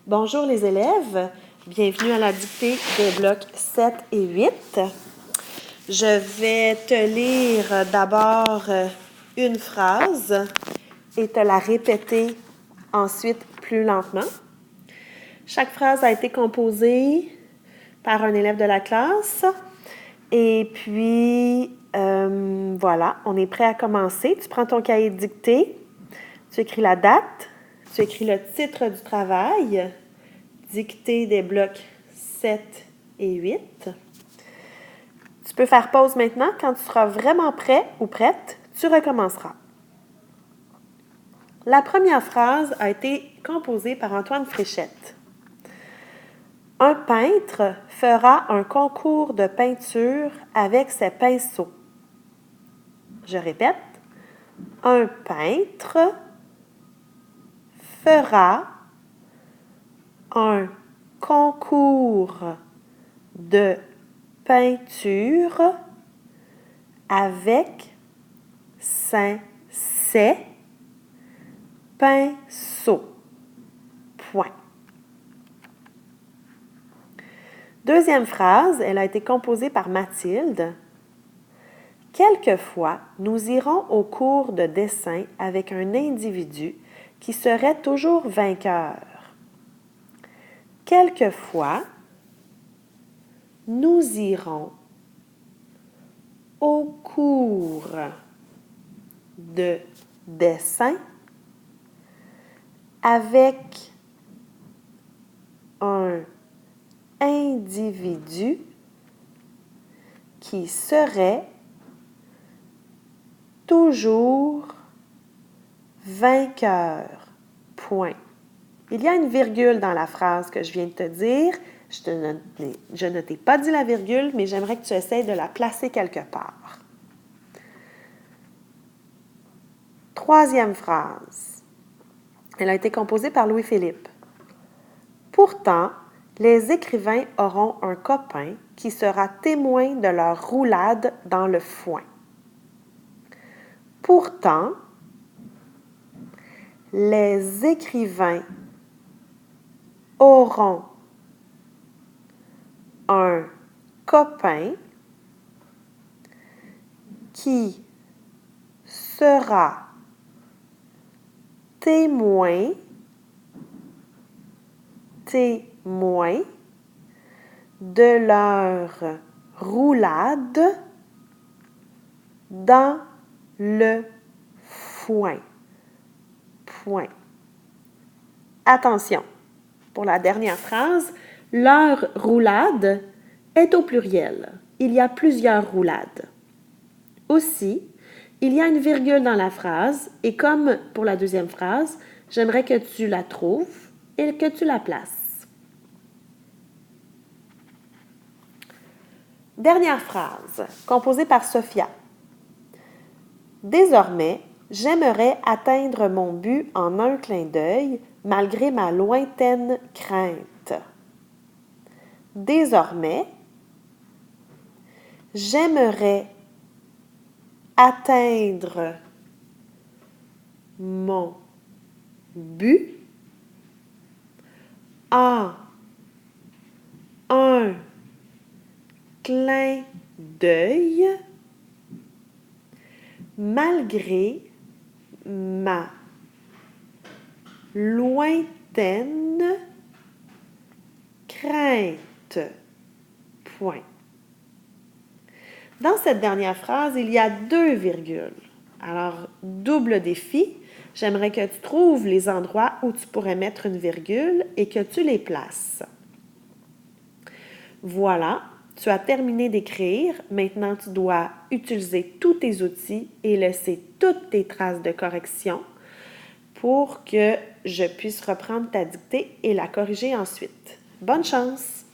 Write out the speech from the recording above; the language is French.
Bonjour les élèves, bienvenue à la dictée des blocs 7 et 8. Je vais te lire d'abord une phrase et te la répéter ensuite plus lentement. Chaque phrase a été composée par un élève de la classe et puis voilà, on est prêt à commencer. Tu prends ton cahier de dictée, tu écris la date, tu écris le titre du travail, dictée des blocs 7 et 8. Tu peux faire pause maintenant. Quand tu seras vraiment prêt ou prête, tu recommenceras. La première phrase a été composée par Antoine Fréchette. Un peintre fera un concours de peinture avec ses pinceaux. Je répète. Un peintre fera un concours de peinture avec ses pinceaux. Point. Deuxième phrase, elle a été composée par Mathilde. Quelquefois, nous irons au cours de dessin avec un individu qui serait toujours vainqueur. Quelquefois, nous irons au cours de dessin avec un individu qui serait toujours vainqueur. Point. Il y a une virgule dans la phrase que je viens de te dire. Je ne t'ai pas dit la virgule, mais j'aimerais que tu essaies de la placer quelque part. Troisième phrase. Elle a été composée par Louis-Philippe. Pourtant, les écrivains auront un copain qui sera témoin de leur roulade dans le foin. Pourtant, les écrivains auront un copain qui sera témoin de leur roulade dans le foin. Point. Attention, pour la dernière phrase, leur roulade est au pluriel. Il y a plusieurs roulades. Aussi, il y a une virgule dans la phrase et comme pour la deuxième phrase, j'aimerais que tu la trouves et que tu la places. Dernière phrase, composée par Sophia. Désormais, j'aimerais atteindre mon but en un clin d'œil, malgré ma lointaine crainte. Désormais, j'aimerais atteindre mon but en un clin d'œil, malgré ma lointaine crainte. Point. Dans cette dernière phrase, il y a 2 virgules. Alors, double défi. J'aimerais que tu trouves les endroits où tu pourrais mettre une virgule et que tu les places. Voilà, tu as terminé d'écrire. Maintenant, tu dois utiliser tous tes outils et laisser toutes tes traces de correction pour que je puisse reprendre ta dictée et la corriger ensuite. Bonne chance!